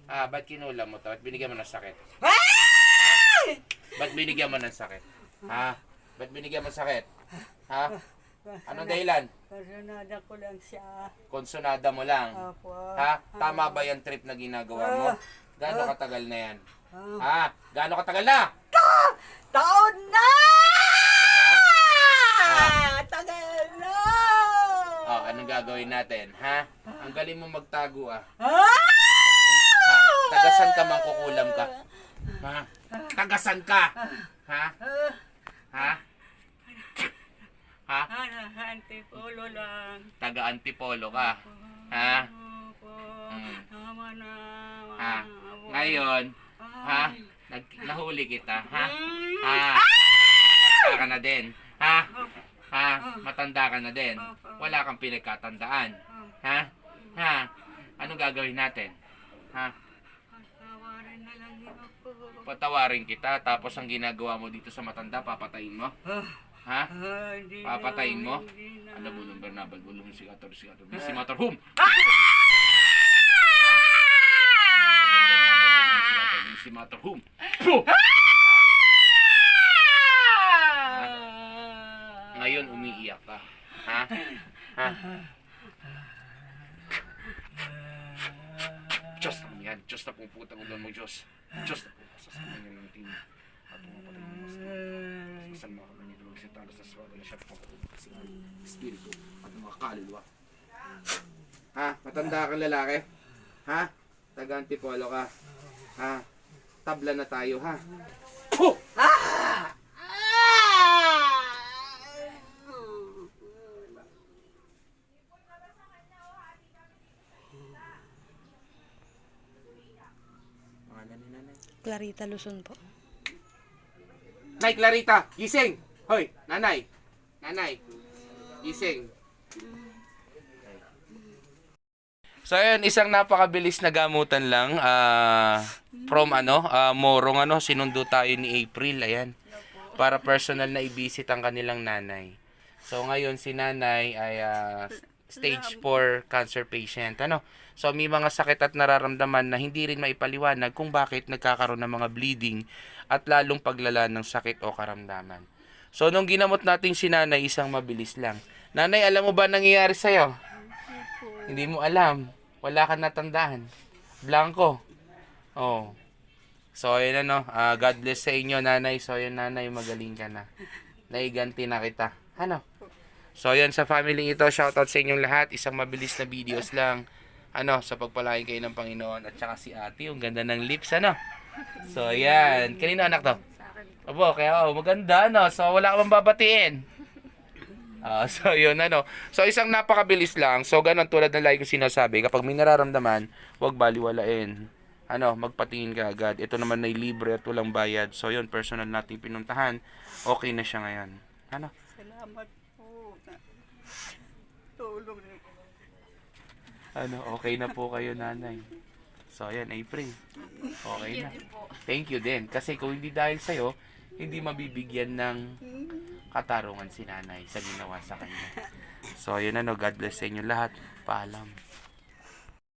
Ba't kinulam mo to? Ba't binigyan mo ng sakit? Ah! Ba't binigyan mo ng sakit? Ba't binigyan mo ng sakit? Anong dahilan? Kasunada ko lang siya. Konsonada mo lang. Opo. Tama ba yung trip na ginagawa mo? Gaano katagal na yan? Gaano katagal na? Taon na! Tagal na! Anong gagawin natin? Ang galing mo magtago Ah! Tagasan ka, mangkukulam ka. Tagasan ka. Antipolo lang. Taga-antipolo ka. Opo. Tama na. Ngayon, nahuli kita. Matanda ka na din. Matanda ka na din. Wala kang pinagkatandaan. Anong gagawin natin? Patawarin na lang yun ako. Patawarin kita, tapos ang ginagawa mo dito sa matanda, papatayin mo? Hindi na, Papatayin mo? hindi na. Ano mo nung Bernabal? Bulong si Gator, si Motorhome! Si Motorhome! Ngayon, umiiyak ka. Diyos na yan. Diyos na puputang ulan mo, Diyos. Diyos na puputang sa mga natin. At pumapatay mo mas na. Masan mga kami nito sa talas na swado na siya pagkakapagpapasing ang espiritu at mga kaluluwa. Matanda kang lalaki? Taga-antipolo ka? Tabla na tayo, Clarita Luzon po. Nay Clarita, gising! Hoy, nanay! Nanay, gising! So ayun, isang napakabilis na gamutan lang from Morong sinundo tayo ni April, ayan. Para personal na i-visit ang kanilang nanay. So ngayon si nanay ay stage 4 cancer patient, So may mga sakit at nararamdaman na hindi rin maipaliwanag kung bakit nagkakaroon ng mga bleeding at lalong paglala ng sakit o karamdaman. So nung ginamot natin si nanay, isang mabilis lang. Nanay, alam mo ba nangyayari sa'yo? Hindi mo alam. Wala kang natandaan. Blanco. So ayun God bless sa inyo, nanay. So ayun, nanay, magaling ka na. Naiganti na kita. So ayun, sa family ito, shoutout sa inyong lahat. Isang mabilis na videos lang. Sa pagpalain kayo ng Panginoon. At saka si ate, yung ganda ng lips, So ayan. Kanino anak to? Opo, kaya maganda, So wala ka bang babatiin? So yun, So isang napakabilis lang. So ganun, tulad ng lagi ko sinasabi, kapag may nararamdaman, huwag baliwalain. Magpatingin ka agad. Ito naman ay libre at walang bayad. So yun, personal nating pinuntahan. Okay na siya ngayon. Salamat po. Tulong niyo. Okay na po kayo, nanay. So ayan, April. Okay na. Thank you din. Kasi kung hindi dahil sa'yo, hindi mabibigyan ng katarungan si nanay sa ginawa sa kanya. So ayun, God bless sa inyo lahat. Paalam.